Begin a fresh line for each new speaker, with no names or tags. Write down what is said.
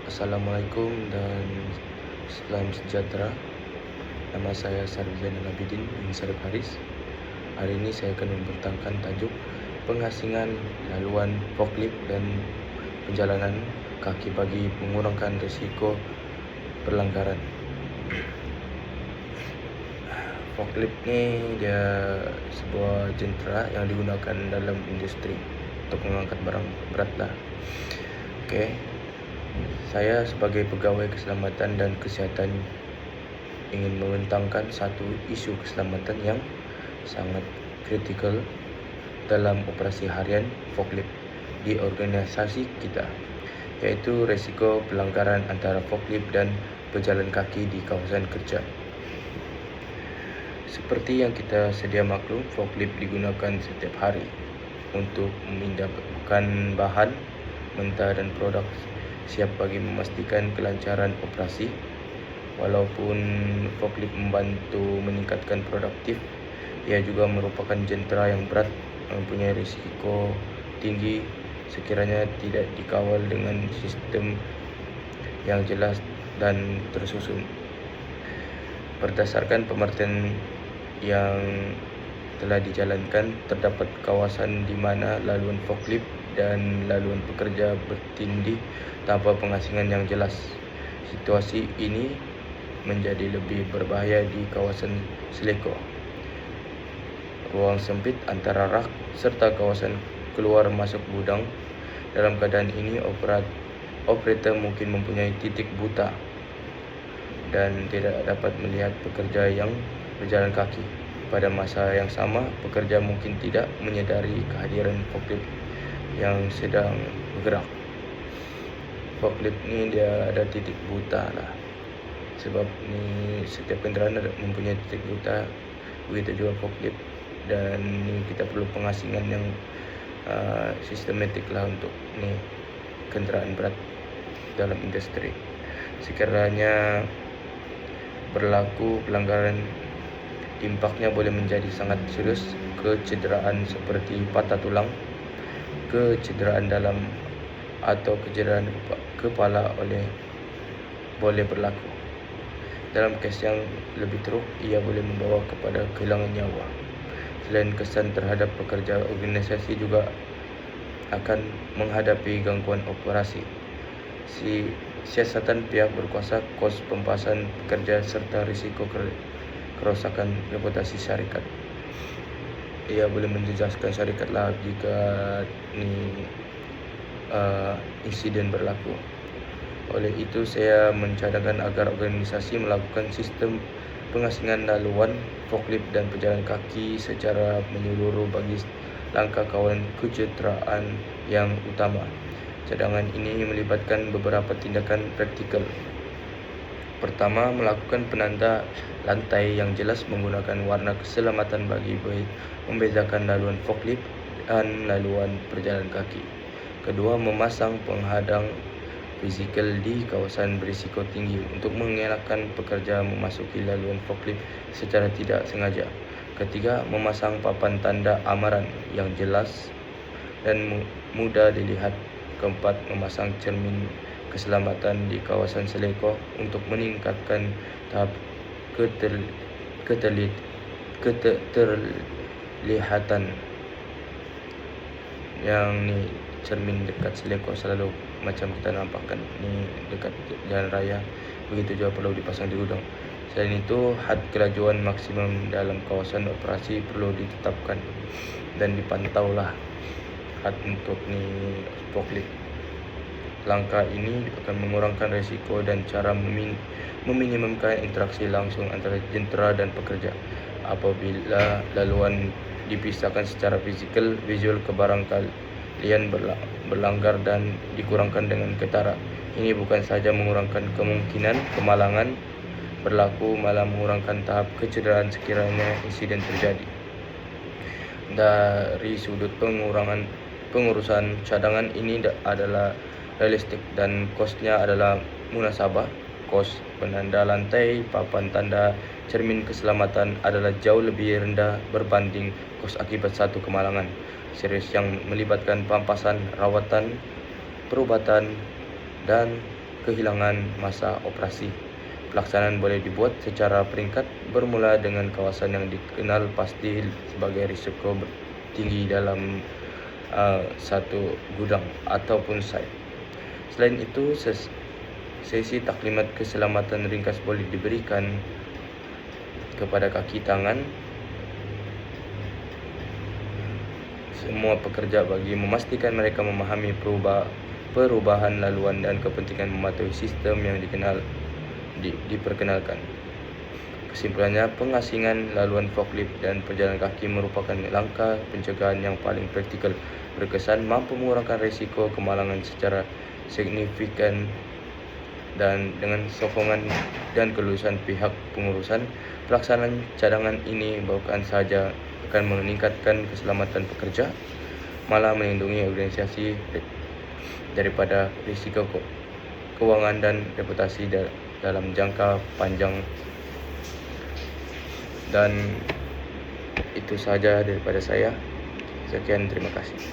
Assalamualaikum dan salam sejahtera. Nama saya Sarjana Abidin bin Sarip Haris. Hari ini saya akan membentangkan tajuk pengasingan laluan forklift dan perjalanan kaki bagi mengurangkan risiko pelanggaran. Forklift ni dia sebuah jentera yang digunakan dalam industri untuk mengangkat barang berat lah. Okey. Saya sebagai pegawai keselamatan dan kesihatan ingin membentangkan satu isu keselamatan yang sangat kritikal dalam operasi harian forklift di organisasi kita, iaitu risiko pelanggaran antara forklift dan pejalan kaki di kawasan kerja. Seperti yang kita sedia maklum, forklift digunakan setiap hari untuk memindahkan bahan mentah dan produk siap bagi memastikan kelancaran operasi. Walaupun forklift membantu meningkatkan produktif, ia juga merupakan jentera yang berat, mempunyai risiko tinggi sekiranya tidak dikawal dengan sistem yang jelas dan tersusun. Berdasarkan pengertian yang telah dijalankan, terdapat kawasan di mana laluan forklift dan laluan pekerja bertindih tanpa pengasingan yang jelas. Situasi ini menjadi lebih berbahaya di kawasan seleko, ruang sempit antara rak serta kawasan keluar masuk gudang. Dalam keadaan ini, operator mungkin mempunyai titik buta dan tidak dapat melihat pekerja yang berjalan kaki. Pada masa yang sama, pekerja mungkin tidak menyedari kehadiran forklift yang sedang bergerak. Forklift ni dia ada titik buta lah, sebab ni setiap kenderaan mempunyai titik buta, begitu juga forklift. Dan ni kita perlu pengasingan yang sistematik lah untuk ni kenderaan berat dalam industri. Sekiranya berlaku pelanggaran, impaknya boleh menjadi sangat serius. Kecederaan seperti patah tulang, kecederaan dalam atau kecederaan kepala boleh berlaku. Dalam kes yang lebih teruk, ia boleh membawa kepada kehilangan nyawa. Selain kesan terhadap pekerja, organisasi juga akan menghadapi gangguan operasi, siasatan pihak berkuasa, kos pempasan pekerja serta risiko kerosakan reputasi syarikat. Ia boleh menjejaskan syarikat lah jika insiden berlaku. Oleh itu, saya mencadangkan agar organisasi melakukan sistem pengasingan laluan forklift dan pejalan kaki secara menyeluruh bagi langkah kawalan kecederaan yang utama. Cadangan ini melibatkan beberapa tindakan praktikal. Pertama, melakukan penanda lantai yang jelas menggunakan warna keselamatan bagi membezakan laluan forklift dan laluan perjalan kaki. Kedua, memasang penghadang fizikal di kawasan berisiko tinggi untuk mengelakkan pekerja memasuki laluan forklift secara tidak sengaja. Ketiga, memasang papan tanda amaran yang jelas dan mudah dilihat. Keempat, memasang cermin keselamatan di kawasan seleko untuk meningkatkan tahap keterlihatan. Yang ni cermin dekat seleko selalu macam kita nampakkan ni dekat jalan raya, begitu juga perlu dipasang di gudang. Selain itu, had kelajuan maksimum dalam kawasan operasi perlu ditetapkan dan dipantau lah had untuk ni forklift. Langkah ini akan mengurangkan risiko dan cara meminimumkan interaksi langsung antara jentera dan pekerja. Apabila laluan dipisahkan secara visual kebarang kalian berlanggar dan dikurangkan dengan ketara. Ini bukan sahaja mengurangkan kemungkinan kemalangan berlaku, malah mengurangkan tahap kecederaan sekiranya insiden terjadi. Dari sudut pengurusan, cadangan ini adalah realistik dan kosnya adalah munasabah. Kos penanda lantai, papan tanda, cermin keselamatan adalah jauh lebih rendah berbanding kos akibat satu kemalangan serius yang melibatkan pampasan, rawatan, perubatan, dan kehilangan masa operasi. Pelaksanaan boleh dibuat secara peringkat, bermula dengan kawasan yang dikenal pasti sebagai risiko tinggi dalam satu gudang ataupun site. Selain itu, sesi taklimat keselamatan ringkas boleh diberikan kepada kaki tangan semua pekerja bagi memastikan mereka memahami perubahan laluan dan kepentingan mematuhi sistem yang diperkenalkan. Kesimpulannya, pengasingan laluan forklift dan perjalanan kaki merupakan langkah pencegahan yang paling praktikal, berkesan, mampu mengurangkan risiko kemalangan secara signifikan, dan dengan sokongan dan kelulusan pihak pengurusan, pelaksanaan cadangan ini bukan sahaja akan meningkatkan keselamatan pekerja, malah melindungi organisasi daripada risiko kewangan dan reputasi dalam jangka panjang. Dan itu sahaja daripada saya. Sekian, terima kasih.